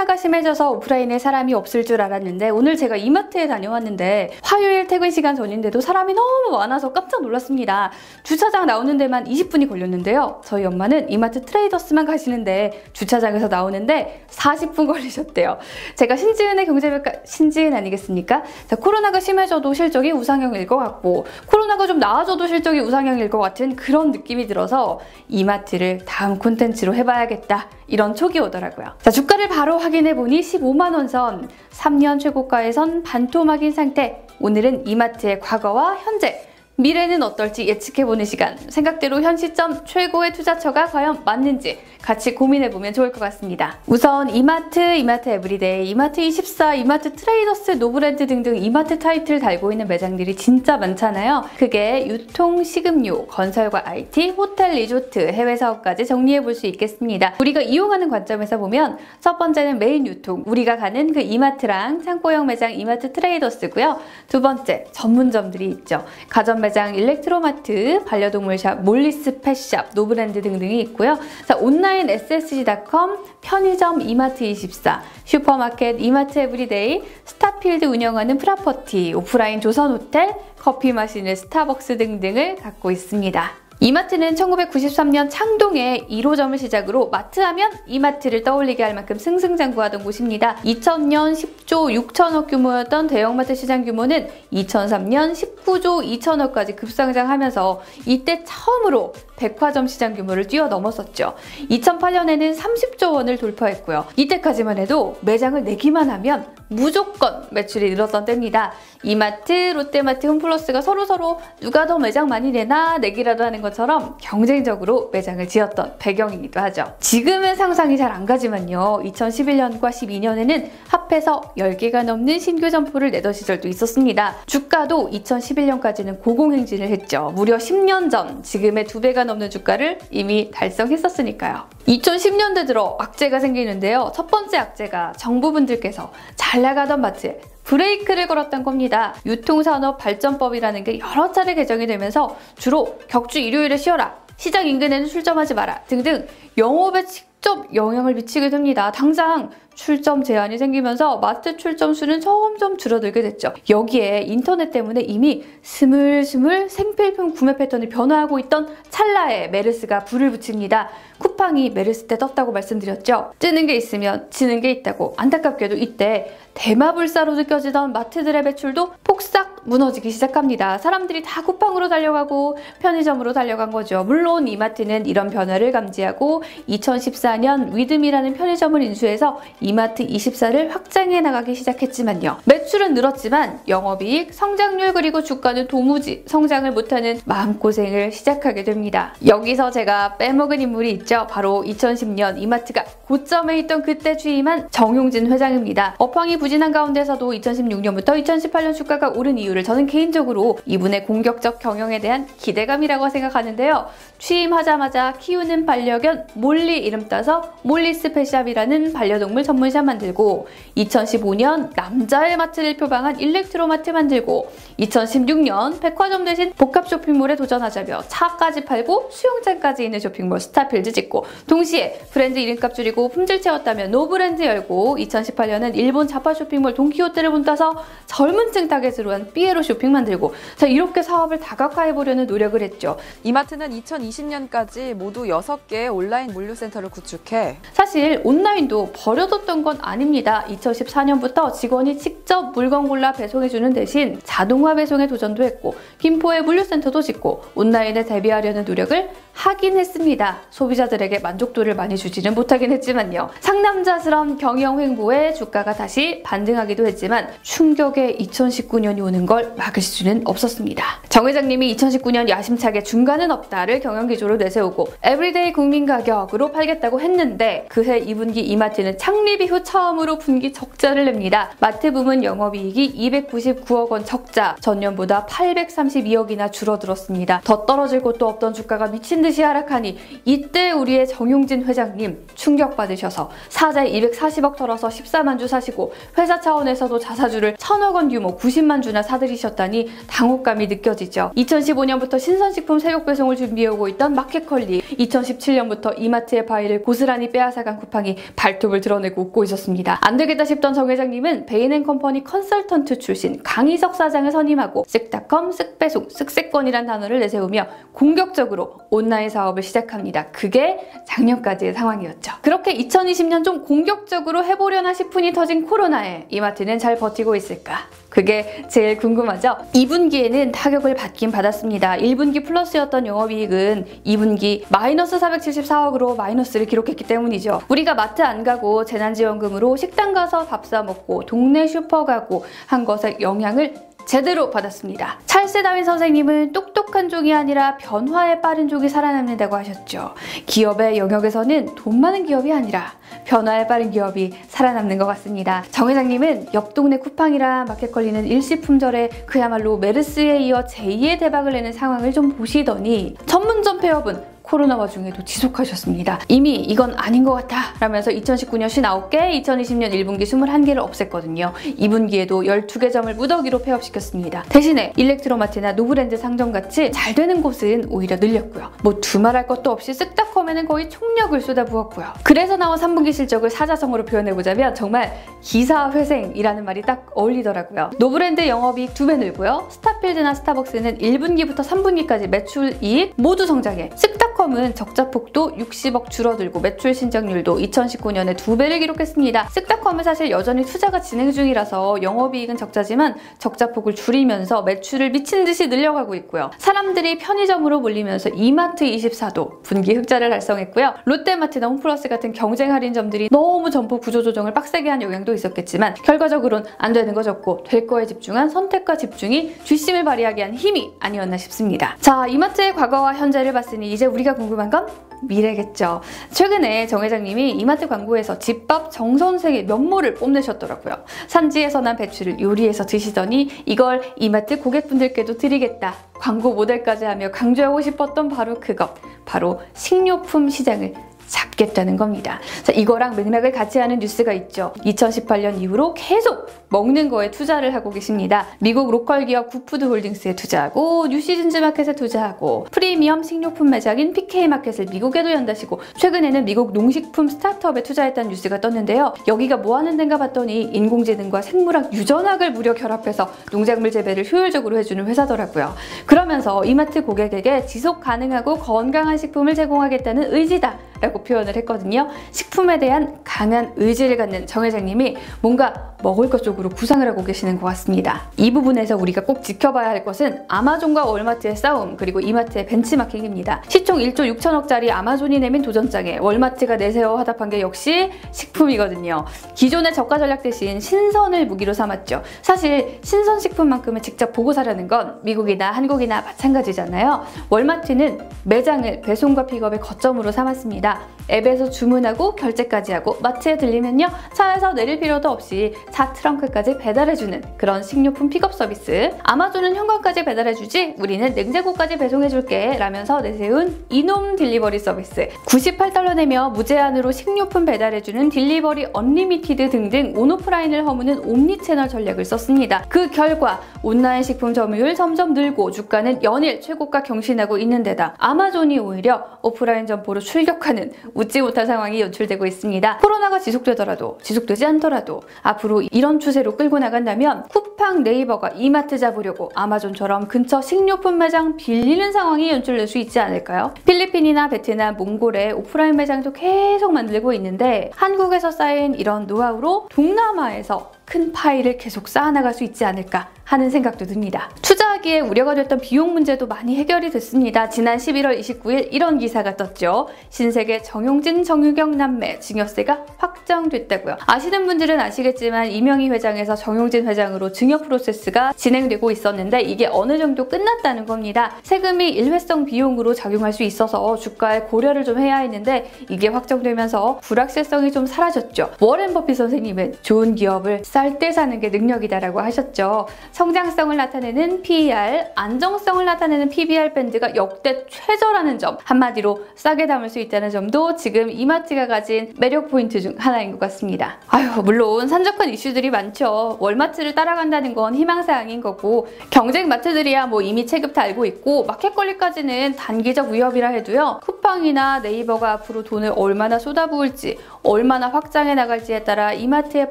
코로나가 심해져서 오프라인에 사람이 없을 줄 알았는데 오늘 제가 이마트에 다녀왔는데 화요일 퇴근 시간 전인데도 사람이 너무 많아서 깜짝 놀랐습니다. 주차장 나오는 데만 20분이 걸렸는데요. 저희 엄마는 이마트 트레이더스만 가시는데 주차장에서 나오는데 40분 걸리셨대요. 제가 신지은의 경제백과 신지은 아니겠습니까? 자, 코로나가 심해져도 실적이 우상향일 것 같고 코로나가 좀 나아져도 실적이 우상향일 것 같은 그런 느낌이 들어서 이마트를 다음 콘텐츠로 해봐야겠다. 이런 촉이 오더라고요. 자, 주가를 바로 확인해보니 15만원 선, 3년 최고가에선 반토막인 상태. 오늘은 이마트의 과거와 현재, 미래는 어떨지 예측해보는 시간. 생각대로 현 시점 최고의 투자처가 과연 맞는지 같이 고민해보면 좋을 것 같습니다. 우선 이마트 에브리데이, 이마트24, 이마트 트레이더스, 노브랜드 등등 이마트 타이틀 달고 있는 매장들이 진짜 많잖아요. 그게 유통, 식음료, 건설과 IT, 호텔, 리조트, 해외 사업까지 정리해볼 수 있겠습니다. 우리가 이용하는 관점에서 보면 첫 번째는 메인 유통, 우리가 가는 그 이마트랑 창고형 매장 이마트 트레이더스고요. 두 번째, 전문점들이 있죠. 가전 매장 일렉트로마트, 반려동물샵, 몰리스 펫샵, 노브랜드 등등이 있고요. 자, 온라인 ssg.com, 편의점 이마트24, 슈퍼마켓 이마트 에브리데이, 스타필드 운영하는 프라퍼티, 오프라인 조선호텔, 커피 마시는 스타벅스 등등을 갖고 있습니다. 이마트는 1993년 창동에 1호점을 시작으로 마트하면 이마트를 떠올리게 할 만큼 승승장구하던 곳입니다. 2000년 10조 6천억 규모였던 대형마트 시장 규모는 2003년 19조 2천억까지 급상승하면서 이때 처음으로 백화점 시장 규모를 뛰어넘었었죠. 2008년에는 30조 원을 돌파했고요. 이때까지만 해도 매장을 내기만 하면 무조건 매출이 늘었던 때입니다. 이마트, 롯데마트, 홈플러스가 서로서로 누가 더 매장 많이 내나 내기라도 하는 것처럼 경쟁적으로 매장을 지었던 배경이기도 하죠. 지금은 상상이 잘 안 가지만요. 2011년과 12년에는 합해서 10개가 넘는 신규 점포를 내던 시절도 있었습니다. 주가도 2011년까지는 고공행진을 했죠. 무려 10년 전 지금의 2배가 넘는 주가를 이미 달성했었으니까요. 2010년대 들어 악재가 생기는데요. 첫 번째 악재가 정부분들께서 잘 나가던 마트에 브레이크를 걸었던 겁니다. 유통산업발전법이라는 게 여러 차례 개정이 되면서 주로 격주 일요일에 쉬어라, 시장 인근에는 출점하지 마라 등등 영업에 직접 영향을 미치게 됩니다. 당장 출점 제한이 생기면서 마트 출점 수는 점점 줄어들게 됐죠. 여기에 인터넷 때문에 이미 스물스물 생필품 구매 패턴이 변화하고 있던 찰나에 메르스가 불을 붙입니다. 쿠팡이 메르스 때 떴다고 말씀드렸죠. 뜨는 게 있으면 지는 게 있다고. 안타깝게도 이때 대마불사로 느껴지던 마트들의 매출도 폭삭 무너지기 시작합니다. 사람들이 다 쿠팡으로 달려가고 편의점으로 달려간 거죠. 물론 이마트는 이런 변화를 감지하고 2014년 위드미라는 편의점을 인수해서 이마트24를 확장해 나가기 시작했지만요. 매출은 늘었지만 영업이익, 성장률 그리고 주가는 도무지 성장을 못하는 마음고생을 시작하게 됩니다. 여기서 제가 빼먹은 인물이 있죠. 바로 2010년 이마트가 고점에 있던 그때 취임한 정용진 회장입니다. 업황이 부진한 가운데서도 2016년부터 2018년 주가가 오른 이유를 저는 개인적으로 이분의 공격적 경영에 대한 기대감이라고 생각하는데요. 취임하자마자 키우는 반려견 몰리 이름 따서 몰리스 펫샵이라는 반려동물 전문샵 만들고 2015년 남자의 마트를 표방한 일렉트로마트 만들고 2016년 백화점 대신 복합 쇼핑몰에 도전하자며 차까지 팔고 수영장까지 있는 쇼핑몰 스타필드 짓고 동시에 브랜드 이름값 줄이고 품질 채웠다며 노브랜드 열고 2018년은 일본 자파 쇼핑몰 돈키호테를 문 따서 젊은 층 타겟으로 한 삐에로 쇼핑 만들고 자, 이렇게 사업을 다각화해보려는 노력을 했죠. 이마트는 2020년까지 모두 6개의 온라인 물류센터를 구축해 사실 온라인도 버려뒀던 건 아닙니다. 2014년부터 직원이 직접 물건 골라 배송해주는 대신 자동화 배송에 도전도 했고 김포에 물류센터도 짓고 온라인에 대비하려는 노력을 하긴 했습니다. 소비자들에게 만족도를 많이 주지는 못하긴 했지만요. 상남자스러운 경영 횡보에 주가가 다시 반등하기도 했지만 충격의 2019년이 오는 걸 막을 수는 없었습니다. 정 회장님이 2019년 야심차게 중간은 없다를 경영기조로 내세우고 에브리데이 국민 가격으로 팔겠다고 했는데 그해 2분기 이마트는 창립 이후 처음으로 분기 적자를 냅니다. 마트 부문 영업이익이 299억 원 적자, 전년보다 832억이나 줄어들었습니다. 더 떨어질 곳도 없던 주가가 미친 듯이 하락하니 이때 우리의 정용진 회장님 충격받으셔서 사자에 240억 털어서 14만 주 사시고 회사 차원에서도 자사주를 1000억 원 규모 90만 20만 주나 사들이셨다니 당혹감이 느껴지죠. 2015년부터 신선식품 새벽 배송을 준비해오고 있던 마켓컬리, 2017년부터 이마트의 바이를 고스란히 빼앗아간 쿠팡이 발톱을 드러내고 웃고 있었습니다. 안 되겠다 싶던 정 회장님은 베인앤컴퍼니 컨설턴트 출신 강희석 사장을 선임하고 쓱닷컴, 쓱배송, 쓱세권이란 단어를 내세우며 공격적으로 온라인 사업을 시작합니다. 그게 작년까지의 상황이었죠. 그렇게 2020년 좀 공격적으로 해보려나 싶으니 터진 코로나에 이마트는 잘 버티고 있을까? 그게 제일 궁금하죠? 2분기에는 타격을 받긴 받았습니다. 1분기 플러스였던 영업이익은 2분기 마이너스 474억으로 마이너스를 기록했기 때문이죠. 우리가 마트 안 가고 재난지원금으로 식당 가서 밥 사 먹고 동네 슈퍼 가고 한 것의 영향을 제대로 받았습니다. 찰스 다윈 선생님은 똑똑한 종이 아니라 변화에 빠른 종이 살아남는다고 하셨죠. 기업의 영역에서는 돈 많은 기업이 아니라 변화에 빠른 기업이 살아남는 것 같습니다. 정 회장님은 옆 동네 쿠팡이랑 마켓컬리는 일시품절에 그야말로 메르스에 이어 제2의 대박을 내는 상황을 좀 보시더니 전문점 폐업은 코로나 와중에도 지속하셨습니다. 이미 이건 아닌 것 같아 라면서 2019년 59개, 2020년 1분기 21개를 없앴거든요. 2분기에도 12개 점을 무더기로 폐업시켰습니다. 대신에 일렉트로마트나 노브랜드 상점같이 잘 되는 곳은 오히려 늘렸고요. 뭐 두말할 것도 없이 쓱닷컴에는 거의 총력을 쏟아부었고요. 그래서 나온 3분기 실적을 사자성어로 표현해보자면 정말 기사회생이라는 말이 딱 어울리더라고요. 노브랜드 영업이익 2배 늘고요. 스타필드나 스타벅스는 1분기부터 3분기까지 매출이익 모두 성장해 쓱닷컴은 적자폭도 60억 줄어들고 매출 신장률도 2019년에 2배를 기록했습니다. 쓱닷컴은 사실 여전히 투자가 진행 중이라서 영업이익은 적자지만 적자폭을 줄이면서 매출을 미친 듯이 늘려가고 있고요. 사람들이 편의점으로 몰리면서 이마트24도 분기 흑자를 달성했고요. 롯데마트나 홈플러스 같은 경쟁 할인점들이 너무 점포 구조 조정을 빡세게 한 영향도 있었겠지만 결과적으로는 안 되는 거 적고 될 거에 집중한 선택과 집중이 뒷심을 발휘하게 한 힘이 아니었나 싶습니다. 자, 이마트의 과거와 현재를 봤으니 이제 우리가 궁금한 건 미래겠죠. 최근에 정 회장님이 이마트 광고에서 집밥 정선생의 면모를 뽐내셨더라고요. 산지에서 난 배추를 요리해서 드시더니 이걸 이마트 고객분들께도 드리겠다. 광고 모델까지 하며 강조하고 싶었던 바로 그것. 바로 식료품 시장을 잡겠다는 겁니다. 자, 이거랑 맥락을 같이 하는 뉴스가 있죠. 2018년 이후로 계속 먹는 거에 투자를 하고 계십니다. 미국 로컬 기업 굿푸드 홀딩스에 투자하고 뉴시즌즈 마켓에 투자하고 프리미엄 식료품 매장인 PK마켓을 미국에도 연다시고 최근에는 미국 농식품 스타트업에 투자했다는 뉴스가 떴는데요. 여기가 뭐 하는 데인가 봤더니 인공지능과 생물학 유전학을 무려 결합해서 농작물 재배를 효율적으로 해주는 회사더라고요. 그러면서 이마트 고객에게 지속 가능하고 건강한 식품을 제공하겠다는 의지다 라고 표현을 했거든요. 식품에 대한 강한 의지를 갖는 정 회장님이 뭔가 먹을 것 쪽으로 구상을 하고 계시는 것 같습니다. 이 부분에서 우리가 꼭 지켜봐야 할 것은 아마존과 월마트의 싸움 그리고 이마트의 벤치마킹입니다. 시총 1조 6천억짜리 아마존이 내민 도전장에 월마트가 내세워 화답한 게 역시 식품이거든요. 기존의 저가 전략 대신 신선을 무기로 삼았죠. 사실 신선식품만큼은 직접 보고 사려는 건 미국이나 한국이나 마찬가지잖아요. 월마트는 매장을 배송과 픽업의 거점으로 삼았습니다. 앱에서 주문하고 결제까지 하고 마트에 들리면요 차에서 내릴 필요도 없이 차 트렁크까지 배달해주는 그런 식료품 픽업 서비스. 아마존은 현관까지 배달해주지 우리는 냉장고까지 배송해줄게 라면서 내세운 이놈 딜리버리 서비스. $98 내며 무제한으로 식료품 배달해주는 딜리버리 언리미티드 등등 온오프라인을 허무는 옴니채널 전략을 썼습니다. 그 결과 온라인 식품 점유율 점점 늘고 주가는 연일 최고가 경신하고 있는 데다 아마존이 오히려 오프라인 점포로 출격하는 웃지 못할 상황이 연출되고 있습니다. 코로나가 지속되더라도 지속되지 않더라도 앞으로 이런 추세로 끌고 나간다면 쿠팡, 네이버가 이마트 잡으려고 아마존처럼 근처 식료품 매장 빌리는 상황이 연출될 수 있지 않을까요? 필리핀이나 베트남, 몽골의 오프라인 매장도 계속 만들고 있는데 한국에서 쌓인 이런 노하우로 동남아에서 큰 파이를 계속 쌓아나갈 수 있지 않을까 하는 생각도 듭니다. 투자하기에 우려가 됐던 비용 문제도 많이 해결이 됐습니다. 지난 11월 29일 이런 기사가 떴죠. 신세계 정용진, 정유경 남매 증여세가 확정됐다고요. 아시는 분들은 아시겠지만 이명희 회장에서 정용진 회장으로 증여 프로세스가 진행되고 있었는데 이게 어느 정도 끝났다는 겁니다. 세금이 일회성 비용으로 작용할 수 있어서 주가에 고려를 좀 해야 했는데 이게 확정되면서 불확실성이 좀 사라졌죠. 워렌 버핏 선생님은 좋은 기업을 쌀 때 사는 게 능력이다라고 하셨죠. 성장성을 나타내는 PER PBR, 안정성을 나타내는 PBR 밴드가 역대 최저라는 점, 한마디로 싸게 담을 수 있다는 점도 지금 이마트가 가진 매력 포인트 중 하나인 것 같습니다. 아유, 물론 산적한 이슈들이 많죠. 월마트를 따라간다는 건 희망사항인 거고, 경쟁 마트들이야 뭐 이미 체급 달고 있고, 마켓 관리까지는 단기적 위협이라 해도요, 쿠팡이나 네이버가 앞으로 돈을 얼마나 쏟아부을지, 얼마나 확장해 나갈지에 따라 이마트의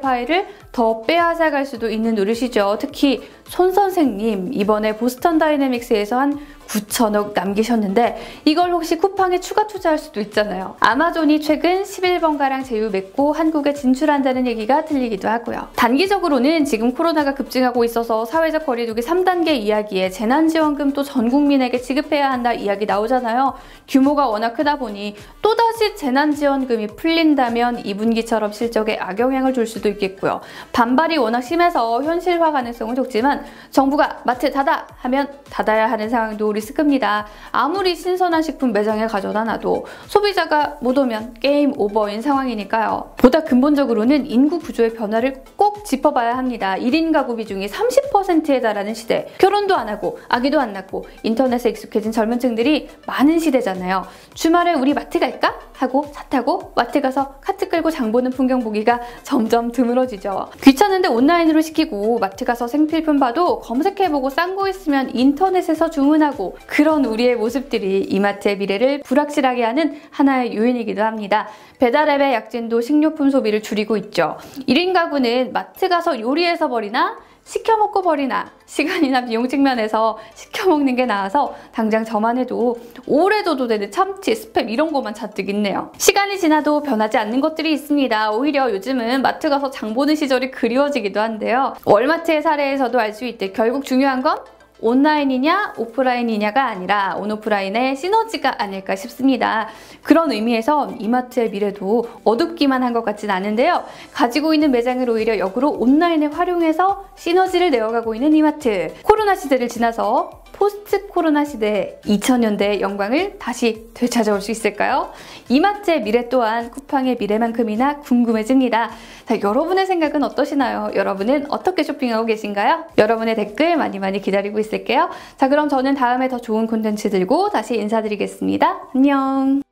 파이를 더 빼앗아갈 수도 있는 노릇이죠. 특히 손 선생님, 이번에 보스턴 다이내믹스에서 한 9천억 남기셨는데 이걸 혹시 쿠팡에 추가 투자할 수도 있잖아요. 아마존이 최근 11번가량 제휴 맺고 한국에 진출한다는 얘기가 들리기도 하고요. 단기적으로는 지금 코로나가 급증하고 있어서 사회적 거리두기 3단계 이야기에 재난지원금 또 전 국민에게 지급해야 한다 이야기 나오잖아요. 규모가 워낙 크다 보니 또다시 재난지원금이 풀린다면 2분기처럼 실적에 악영향을 줄 수도 있겠고요. 반발이 워낙 심해서 현실화 가능성은 적지만 정부가 마트 닫아 하면 닫아야 하는 상황도 리스크입니다. 아무리 신선한 식품 매장에 가져다 놔도 소비자가 못 오면 게임 오버인 상황이니까요. 보다 근본적으로는 인구 구조의 변화를 꼭 짚어봐야 합니다. 1인 가구 비중이 30%에 달하는 시대, 결혼도 안 하고 아기도 안 낳고 인터넷에 익숙해진 젊은 층들이 많은 시대잖아요. 주말에 우리 마트 갈까? 하고 차 타고 마트 가서 카트 끌고 장 보는 풍경 보기가 점점 드물어지죠. 귀찮은데 온라인으로 시키고 마트 가서 생필품 봐도 검색해보고 싼 거 있으면 인터넷에서 주문하고, 그런 우리의 모습들이 이마트의 미래를 불확실하게 하는 하나의 요인이기도 합니다. 배달앱의 약진도 식료품 소비를 줄이고 있죠. 1인 가구는 마트 가서 요리해서 버리나 시켜 먹고 버리나, 시간이나 비용 측면에서 시켜 먹는 게 나아서 당장 저만 해도 오래 둬도 되는 참치, 스팸 이런 거만 잔뜩 있네요. 시간이 지나도 변하지 않는 것들이 있습니다. 오히려 요즘은 마트 가서 장 보는 시절이 그리워지기도 한데요. 월마트의 사례에서도 알 수 있듯 결국 중요한 건 온라인이냐 오프라인이냐가 아니라 온오프라인의 시너지가 아닐까 싶습니다. 그런 의미에서 이마트의 미래도 어둡기만 한 것 같진 않은데요. 가지고 있는 매장을 오히려 역으로 온라인에 활용해서 시너지를 내어가고 있는 이마트. 코로나 시대를 지나서 포스트 코로나 시대 2000년대의 영광을 다시 되찾아올 수 있을까요? 이마트의 미래 또한 쿠팡의 미래만큼이나 궁금해집니다. 자, 여러분의 생각은 어떠시나요? 여러분은 어떻게 쇼핑하고 계신가요? 여러분의 댓글 많이 기다리고 있을게요. 자, 그럼 저는 다음에 더 좋은 콘텐츠 들고 다시 인사드리겠습니다. 안녕!